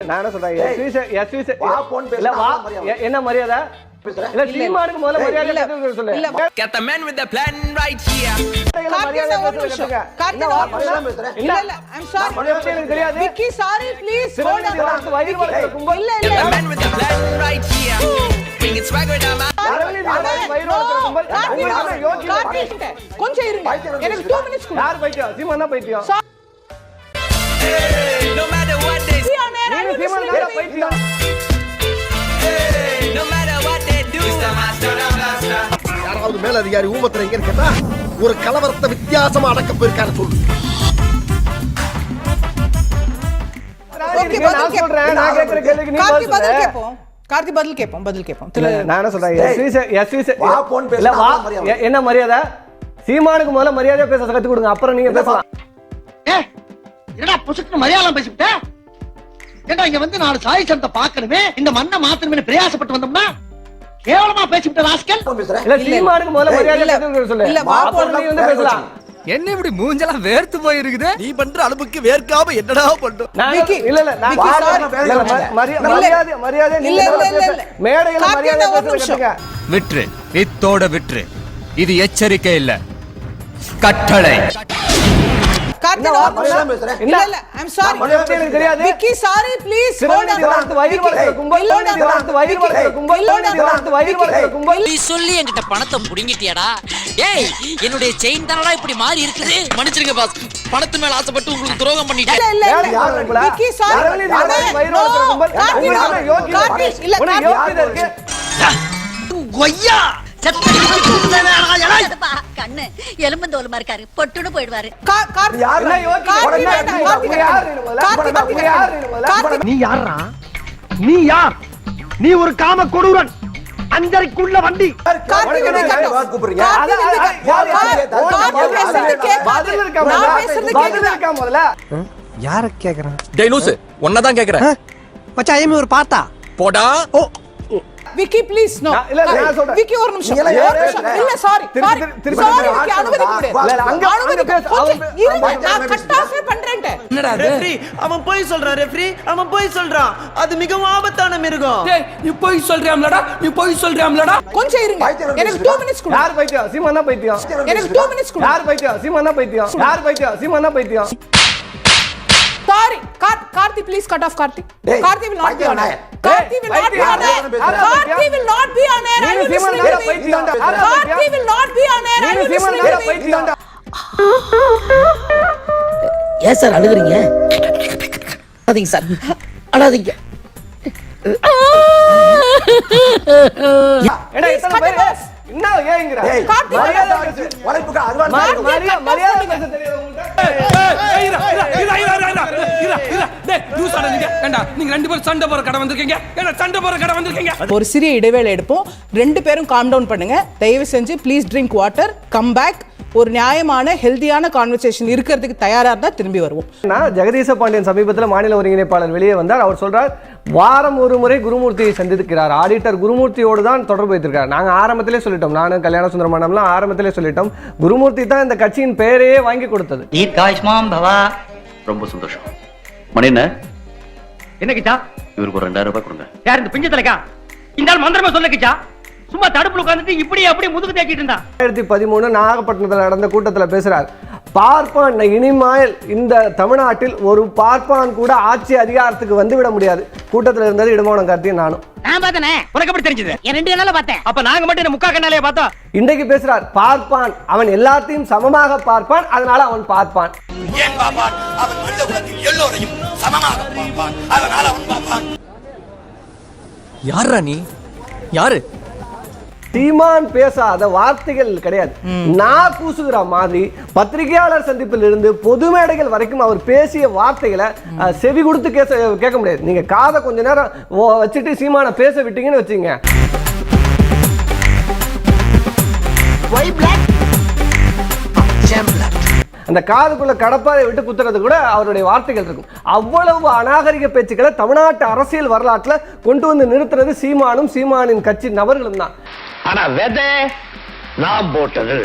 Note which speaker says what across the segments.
Speaker 1: நான் என்ன சொல்றேன் என்ன மரியாதை இல்ல சீமானுக்கு முதல்ல மரியாதை சொல்லு.
Speaker 2: Get the man with the plan right here.
Speaker 1: இல்ல I'm sorry தெரியாது
Speaker 3: Vicky sorry please hold on. இல்ல
Speaker 2: Get the man with the plan right here. Bring it swag with them.
Speaker 3: கொஞ்சம் இருங்க எனக்கு 2 minutes கொடு.
Speaker 1: யார் பைத்தியம்? சீமான் தான் பைத்தியம்.
Speaker 2: No matter what they say.
Speaker 1: நீ சீமான் தான் பைத்தியம்.
Speaker 2: No matter what they do. Mr. Master Blaster.
Speaker 4: யாராவது மேல அதிகாரி ஊமத்துல எங்க கேட்டா ஒரு கலவரத்தை வித்தியாசமா அடக்க போயிருக்காரு சொல்லு.
Speaker 3: ஓகே
Speaker 1: நான் சொல்றேன் நான் கேக்குற கேள்விக்கு நீ
Speaker 3: பதில் கேப்போம். கார்த்தி பதில் கேப்போம்.
Speaker 1: நான் என்ன சொல்றேன் இல்ல வா என்ன மரியாதை? சீமானுக்கு முதல்ல மரியாதையா பேச கத்து கொடுங்க, அப்புறம் நீங்க பேசலாம்.
Speaker 4: என்னடா புசுக்கு மலையாளம் பேசிவிட்ட? ஏண்டா இங்க வந்து நாலு சாய் சந்தை பார்க்கணுமே, இந்த மண்ணை மாத்தணுமே பிரயாசப்பட்டு வந்தோம்னா கேவலமா பேசிவிட்ட ராஸ்கல்.
Speaker 1: இல்ல சீமானுக்கு முதல்ல மரியாதையா கத்து சொல்லு.
Speaker 3: இல்ல வா
Speaker 1: அப்புறம் நீ வந்து பேசலாம்.
Speaker 5: என்ன இப்படி மூஞ்செல்லாம் வேர்த்து போயிருக்குது?
Speaker 4: நீ பண்ற அளவுக்கு வேர்க்காம என்னடா பண்றோம்?
Speaker 1: இல்ல மரியாதை நீங்க மேடையில மரியாதை பேசுங்க.
Speaker 5: விட்ரு, வித்தோட விட்ரு. இது எச்சரிக்கை இல்ல, கட்டளை.
Speaker 3: கார்த்தி இல்ல I'm sorry
Speaker 1: எனக்கு தெரியாது
Speaker 3: Vicky sorry please hold on.
Speaker 6: நீ சொல்லி என்கிட்ட பணத்தை புடிங்கிட்டியாடா? ஏய் என்னுடைய செயின் தானடா இப்படி மாறி இருக்குது. மன்னிச்சிடுங்க பாஸ், பணத்து மேல ஆசைப்பட்டு உங்களுக்கு துரோகம் பண்ணிட்டேன்.
Speaker 3: இல்ல விக்கி sorry கார்த்தி இல்ல
Speaker 4: கொய்யா
Speaker 7: கண்ணு எலும்பந்தோலுமா இருக்காரு, பொட்டுன்னு போயிடுவாரு.
Speaker 4: நீ யாரா? நீ யார்? நீ ஒரு காம கொடூரன், அஞ்சரைக்குள்ள வண்டி.
Speaker 5: யார கேக்குறான்? டேய் லூசு, உன்னதான் கேக்குறேன்.
Speaker 4: மச்சான் ஐஎம் ஒரு பார்த்தா
Speaker 5: போடா. ஓ
Speaker 3: விக்கி ப்ளீஸ் நோ. விக்கி ஒரு நிமிஷம். இல்ல சாரி விக்கி அனுமதி கொடு. அனுமதி இருங்க, நான் கட்டாஃபே பண்றேன்.
Speaker 5: என்னடா
Speaker 8: ரெஃப்ரி அவன் போய் சொல்றான். ரெஃப்ரி அவன் போய் சொல்றான். அது மிகவும் ஆபத்தான மிருகம்.
Speaker 5: டேய் நீ போய் சொல்றியாம்லடா?
Speaker 3: கொஞ்சம் இருங்க எனக்கு 2 minutes கொடு.
Speaker 1: யார் பைத்தியம்? சீமான் தான் பைத்தியம்.
Speaker 3: எனக்கு 2 minutes கொடு.
Speaker 1: யார் பைத்தியம்? சீமான் தான் பைத்தியம். யார் பைத்தியம்? சீமான் தான் பைத்தியம்.
Speaker 3: Sorry, Karthi, please cut off Karthi. Karthi will not be on air. Karthi will not be on air. Karthi will not be on air. Are you listening to me? Karthi will not be on air. Are you listening to me?
Speaker 6: ஏன் sir அழுகுறீங்க? அழாதீங்க sir, அழாதீங்க.
Speaker 1: எடா எத்தனை பேர் என்ன ஏங்கற?
Speaker 3: கார்த்தி
Speaker 1: மரியாதை பேசு.
Speaker 4: வளைப்புக்கு advance
Speaker 1: மரியாதை பேச தெரியாது உங்களுக்கு.
Speaker 5: நீங்க ரெண்டு பேரும் சண்டை போற கடை வந்திருக்கீங்க.
Speaker 3: ஒரு சிறிய இடைவேளை எடுப்போம். ரெண்டு பேரும் காம் டவுன் பண்ணுங்க. தயவு செஞ்சு please drink water, come back. ஒரு நியாயமான ஹெல்தியான கான்வர்சேஷன் இருக்கிறதுக்கு தயாரா இருந்தா திரும்பி வருவோம்.
Speaker 1: நான் ஜெகதீச பாண்டியன் சமீபத்தில் மாநில ஒருங்கிணைப்பாளர் வெளியே வந்தார். அவர் சொல்றார் வாரம் ஒரு முறை குருமூர்த்தியை சந்தித்திருக்கிறார். ஆடிட்டர் குருமூர்த்தியோடு தான் தொடர்பு வைத்திருக்கார். நாங்கள் ஆரம்பத்திலே சொல்லிட்டோம், நானும் கல்யாண சுந்தரமணம்லாம் ஆரம்பத்திலே சொல்லிட்டோம். குருமூர்த்தி தான் இந்த கட்சியின் பெயரையே வாங்கி கொடுத்தது.
Speaker 9: ரொம்ப சந்தோஷம். மணிண்ண
Speaker 4: என்ன கிச்சா?
Speaker 9: இவருக்கு 2000 ரூபாய் கொடுங்க.
Speaker 4: யார் இந்த பிஞ்சு தலைக்கா? இந்த ஆள் மந்திரமா சொல்ல கிச்சா? சும்மா தடுப்புல உட்கார்ந்துட்டு இப்படி அப்படியே முதுகு தேய்ச்சிட்டு இருந்தா.
Speaker 1: 2013 நாகப்பட்டினத்தில் நடந்த கூட்டத்தில் பேசுறார். பார்ப்பான் இனிமேல் இந்த தமிழ்நாட்டில் ஒரு பார்ப்பான் கூட ஆட்சி அதிகாரத்துக்கு வந்துவிட முடியாது. கூட்டத்தில் இருந்தது இடமோனம் கார்த்தியும் நானும்.
Speaker 6: நான் பார்த்தனே. உனக்கு எப்படி தெரிஞ்சது? என் 2 கண்ணால பார்த்தேன்.
Speaker 8: அப்ப நாங்க மட்டும் என்ன முக்கா கண்ணாலே பார்த்தோம்.
Speaker 1: இன்றைக்கு பேசுறார் பார்ப்பான், அவன் எல்லாத்தையும் சமமாக பார்ப்பான், அதனால அவன் பார்ப்பான்.
Speaker 4: ஏன் பாப்பான்? அவன் மனித குலத்தில் எல்லோரையும் சமமாக பார்ப்பான், அதனால அவன் பார்ப்பான்.
Speaker 5: யாரா நீ? யாரு?
Speaker 1: சீமான் பேசாத வார்த்தைகள் கிடையாது. நான் கூசுகிற மாதிரி பத்திரிகையாளர் சந்திப்பில் இருந்து பொது மேடைகள் வரைக்கும் அவர் பேசிய வார்த்தைகளை செவி கொடுத்து கேட்க முடியாது. நீங்க காதை கொஞ்ச நேரம் வச்சுட்டு சீமான பேச விட்டீங்கன்னு வச்சுங்க. அந்த காதுக்குள்ள கடப்பாதை விட்டு குத்துறது கூட அவருடைய வார்த்தைகள் இருக்கும். அவ்வளவு அநாகரிக பேச்சுக்களை தமிழ்நாட்டு அரசியல் வரலாற்றில் கொண்டு வந்து நிறுத்துறது சீமானும் சீமானின் கட்சி நபர்களும் தான்.
Speaker 4: ஆனா வெதை நாம் போட்டது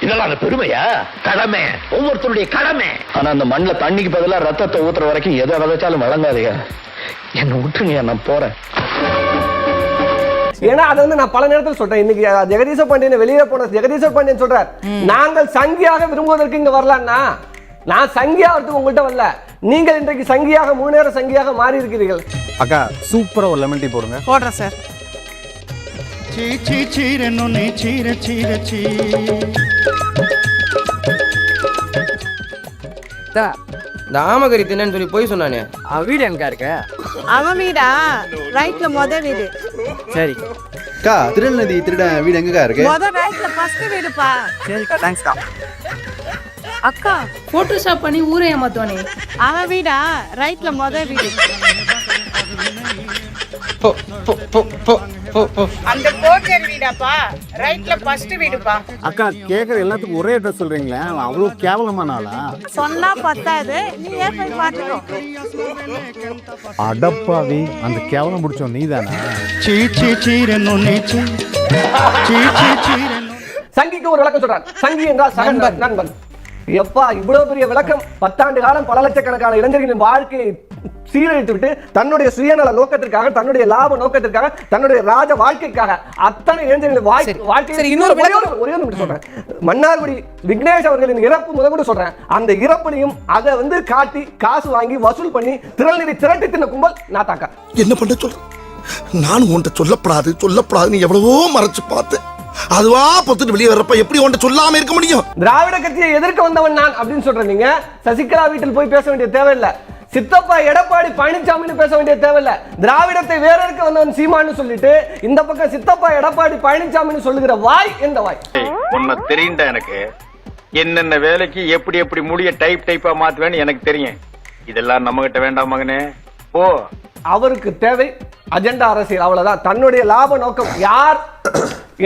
Speaker 4: இதெல்லாம் அந்த பெருமையா? கடமை, ஒவ்வொருத்தருடைய கடமை.
Speaker 9: ஆனா அந்த மண்ணில் தண்ணிக்கு பதிலா ரத்தத்தை ஊத்துற வரைக்கும் எதை விதைச்சாலும் வழங்காதீங்க.
Speaker 5: என்ன விட்டுருங்க, நான் போறேன்.
Speaker 1: ஏன்னா அதை வந்து நான் பல நேரத்தில் சொல்றேன். இன்னைக்கு ஜெகதீச பாண்டியன் வெளியே போன ஜெகதீச பாண்டியன் சொல்றார், நாங்கள் சங்கியாக விரும்புவதற்கு இங்க வரலன்னா, நான் சங்கியா வரதுக்கு உங்கள்கிட்ட வரல, நீங்கள் இன்றைக்கு சங்கியாக முழு நேர சங்கியாக மாறி இருக்கிறீர்கள்.
Speaker 5: அக்கா சூப்பரா ஒரு லெமன் டீ போடுங்க.
Speaker 3: போடுறேன் சார்.
Speaker 8: இந்த ஆமகரி தின்னு சொல்லி போய் சொன்னானே,
Speaker 5: அவன் வீடு எங்க இருக்க?
Speaker 3: அவன் வீடா? ரைட்ல முத வீடு.
Speaker 8: சரி
Speaker 5: அக்கா திருநதி திருட வீடு எங்கக்கா இருக்கு?
Speaker 3: முத ரைட்ல ஃபர்ஸ்ட் வீடுப்பா.
Speaker 5: சரிக்கா, தேங்க்ஸ்க்கா.
Speaker 3: அக்கா
Speaker 10: போட்டோஷாப் பண்ணி ஊரே ஏமாத்துவானே,
Speaker 3: அவன் வீடா? ரைட்ல முத வீடு. அந்த போக்கர் வீடாப்பா, ரைட்ல ஃபர்ஸ்ட் வீடுப்பா.
Speaker 5: அக்கா கேக்குற எல்லாத்துக்கும் ஒரே அட்ரஸ் சொல்றீங்களே, அவன் அவ்வளவு கேவலமான ஆளா?
Speaker 3: சொன்னா பத்தாது, நீ ஏன் போய் பாத்துக்கோ.
Speaker 5: அடப்பாவி, அந்த கேவலம் பிடிச்சோம் நீதானா?
Speaker 1: சங்கிக்கு ஒரு விளக்கம் சொல்றான். சங்கி என்றால் சக நண்பன். எப்பா இவ்வளவு பெரிய விளக்கம்! 10 ஆண்டு காலம் பல லட்சக்கணக்கான இளைஞர்களின் வாழ்க்கையை சீரழித்து விட்டு தன்னுடைய சுயநல நோக்கத்திற்காக, தன்னுடைய லாப நோக்கத்திற்காக, தன்னுடைய ராஜ வாழ்க்கைக்காக அத்தனை இளைஞர்களின் வாழ்க்கை சொல்றேன். மன்னார்குடி விக்னேஷ் அவர்களின் இறப்பு முதல் சொல்றேன். அந்த இறப்புலையும் அதை வந்து காட்டி காசு வாங்கி வசூல் பண்ணி திரள்நிதி திரட்டி தின்ன கும்பல் நாத்தாக்கா.
Speaker 4: என்ன பண்ண சொல்ற? நானும் உன்ட்ட சொல்லப்படாதுன்னு எவ்வளவோ மறைச்சு பார்த்தேன். அதுவா பொத்துட்டு வெளியே வர்றப்ப எப்படி உன்ட்ட சொல்லாம இருக்க முடியும்?
Speaker 1: திராவிட கட்சியை எதிர்க்க வந்தவன் நான் அப்படின்னு சொல்றேன். நீங்க சசிகலா வீட்டில் போய் பேச வேண்டிய தேவையில்லை. சித்தப்பா எடப்பாடி பழனிசாமின்னு பேச வேண்டிய தேவையில்லை. திராவிடத்தை வேற இருக்க வந்தவன் சீமான்னு சொல்லிட்டு இந்த பக்கம் சித்தப்பா எடப்பாடி பழனிசாமின்னு சொல்லுகிற வாய் எந்த வாய்?
Speaker 11: உன்னை தெரியுண்டா எனக்கு. என்னென்ன வேலைக்கு எப்படி எப்படி முடிய டைப்பா மாத்துவேன்னு எனக்கு தெரியும். இதெல்லாம் நம்ம கிட்ட வேண்டாம் மகனே, போ.
Speaker 1: அவருக்கு தேவை அஜெண்டா அரசியல், அவ்வளவுதான். தன்னுடைய லாப நோக்கம், யார்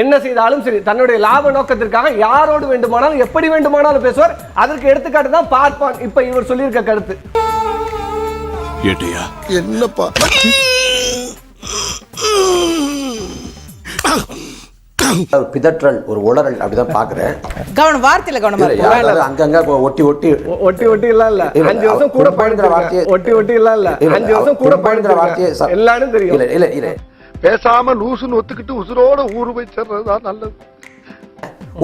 Speaker 1: என்ன செய்தாலும் சரி, தன்னுடைய லாப நோக்கத்திற்காக யாரோடு வேண்டுமானாலும் எப்படி வேண்டுமானாலும் பேசுவார். அதற்கு எடுத்துக்காட்டு தான் பார்ப்பான் இப்ப இவர் சொல்லியிருக்க கருத்து.
Speaker 4: என்னப்பா
Speaker 12: பிதற்றல், ஒரு உளறல் அப்படிதான் பாக்குறேன்.
Speaker 3: கவனம், வார்த்தையில கவனமா
Speaker 12: அங்கங்க ஒட்டி
Speaker 1: இல்ல 5 வருஷம் கூட பயணிக்கிற வார்த்தையை ஒட்டி இல்ல 5 வருஷம் கூட பயணிக்கிற வார்த்தையை எல்லாரும் தெரியும்.
Speaker 12: இல்ல
Speaker 4: பேசாம லூசுன்னு ஒத்துக்கிட்டு உசுரோட ஊரு போய் சேர்றதுதான் நல்லது.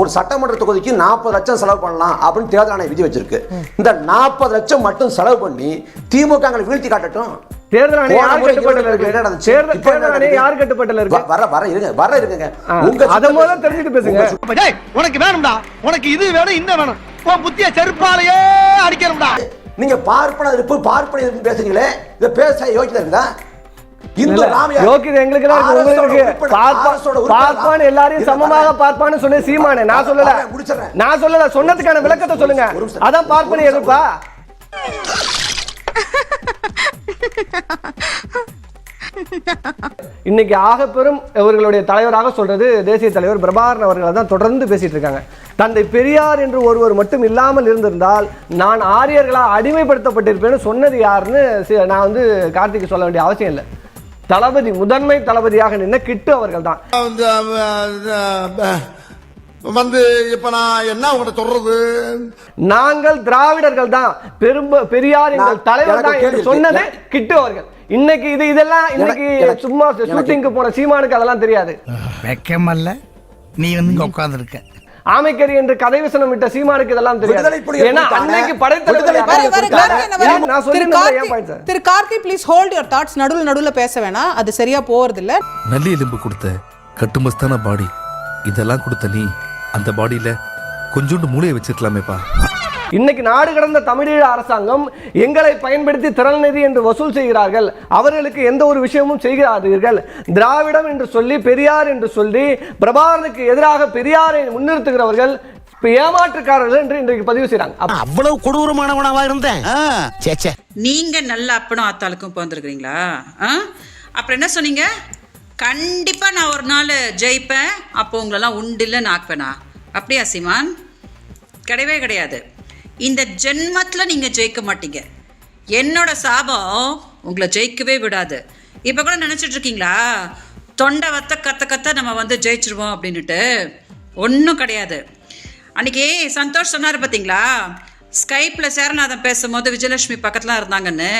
Speaker 12: ஒரு சட்டமன்ற தொகுதிக்கு 40 லட்சம் செலவு பண்ணலாம் அப்படின்னு தேர்தல் ஆணையம் விதி வச்சிருக்கு. இந்த 40 லட்சம் மட்டும் செலவு பண்ணி திமுக வீழ்த்தி காட்டட்டும்.
Speaker 1: தேர்தல் ஆணையம் யார் கட்டுப்பாட்டுல இருக்கு? தேர்தல் ஆணையம் யார் கட்டுப்பாட்டுல இருக்கு?
Speaker 12: வர இருங்க.
Speaker 1: உங்க அத முதல்ல தெரிஞ்சிட்டு பேசுங்க.
Speaker 4: டேய், உனக்கு வேணும்டா, உனக்கு இது வேணும், இந்த வேணும், உன் புத்திய செருப்பாலையே அடிக்கணும்டா.
Speaker 12: நீங்க பார்ப்பன இருப்பு பேசுறீங்களே, இத பேச யோகிதா இருக்குதா?
Speaker 1: பார்ப்பான் எல்லாரையும் சமமாக பார்ப்பான்னு சொல்லி சீமானே நான் சொல்லல. சொன்னதுக்கான விளக்கத்தை சொல்லுங்க. அதான் பார்ப்பனை எதிர்ப்பா? இன்னைக்கு ஆக பெரும் இவர்களுடைய தலைவராக சொல்றது தேசிய தலைவர் பிரபாகரன் அவர்கள் தான் தொடர்ந்து பேசிட்டு இருக்காங்க. தந்தை பெரியார் என்று ஒருவர் மட்டும் இல்லாமல் இருந்திருந்தால் நான் ஆரியர்களால் அடிமைப்படுத்தப்பட்டிருப்பேன்னு சொன்னது யாருன்னு நான் வந்து கார்த்திக்கு சொல்ல வேண்டிய அவசியம் இல்லை. தளபதி, முதன்மை தளபதியாக நின்ன கிட்டு அவர்கள் தான்.
Speaker 4: வந்து இப்ப நான் என்ன உங்கள்ட்ட சொல்றது?
Speaker 1: நாங்கள் திராவிடர்கள் தான், பெரியார் எங்கள் தலைவர் தான் என்று சொன்னது கிட்டு அவர்கள். இன்னைக்கு இதெல்லாம் இன்னைக்கு சும்மா ஷூட்டிங்க்கு போன சீமானுக்கு அதெல்லாம் தெரியாது.
Speaker 8: வெக்கமல்ல நீ வந்து உட்கார்ந்து இருக்க.
Speaker 1: ஆமைக்கறி என்று கதை வசனம் விட்ட சீமானுக்கு இதெல்லாம் தெரியாது. ஏன்னா அன்னைக்கு படைத்தலைவர்
Speaker 3: திரு Karthi, please hold your thoughts. நடுவுல பேச வேணாம், அது சரியா போறது இல்ல.
Speaker 5: நல்லி எலும்பு கொடுத்த கட்டுமஸ்தான பாடி, இதெல்லாம் கொடுத்த நீ அந்த பாடியில கொஞ்சோண்டு மூளையை வச்சிருக்கலாமேப்பா.
Speaker 1: இன்னைக்கு நாடு கடந்த தமிழீழ அரசாங்கம் எங்களை பயன்படுத்தி திரள்நிதி என்று வசூல் செய்கிறார்கள். அவர்களுக்கு எந்த ஒரு விஷயமும் செய்கிறார்கள். திராவிடம் என்று சொல்லி, பெரியார் என்று சொல்லி பிரபாகரனுக்கு எதிராக பெரியாரை முன்னிறுத்துகிறவர்கள் ஏமாற்றுக்காரர்கள் என்று இன்றைக்கு பதிவு செய்றாங்க.
Speaker 8: அவ்வளவு கொடூரமானவனாவா இருந்தேன்.
Speaker 10: நீங்க நல்ல அப்பனும் ஆத்தாளுக்கும் பிறந்திருக்கிறீங்களா? அப்புறம் என்ன சொன்னீங்க? கண்டிப்பா நான் ஒரு நாள் ஜெயிப்பேன், அப்போ உங்களெல்லாம் உண்டில்ல நாக்குவேனா? அப்படியா சீமான்? கிடையவே கிடையாது. இந்த ஜென்மத்தில் நீங்கள் ஜெயிக்க மாட்டீங்க. என்னோட சாபம் உங்களை ஜெயிக்கவே விடாது. இப்போ கூட நினச்சிட்டு இருக்கீங்களா தொண்டை வத்த கத்த நம்ம வந்து ஜெயிச்சிருவோம் அப்படின்னுட்டு? ஒன்றும் கிடையாது. அன்றைக்கி சந்தோஷ் சொன்னார் பார்த்தீங்களா, ஸ்கைப்பில் சேரநாதன் பேசும்போது விஜயலட்சுமி பக்கத்துலாம் இருந்தாங்கன்னு.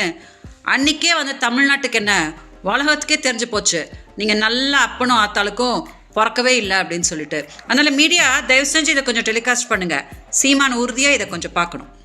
Speaker 10: அன்னைக்கே வந்து தமிழ்நாட்டுக்கு என்ன உலகத்துக்கே தெரிஞ்சு போச்சு நீங்கள் நல்ல அப்பனும் ஆத்தாளுக்கும் பிறக்கவே இல்லை அப்படின்னு சொல்லிட்டு. அதனால மீடியா தயவு செஞ்சு இதை கொஞ்சம் டெலிகாஸ்ட் பண்ணுங்க. சீமான் உறுதியாக இதை கொஞ்சம் பார்க்கணும்.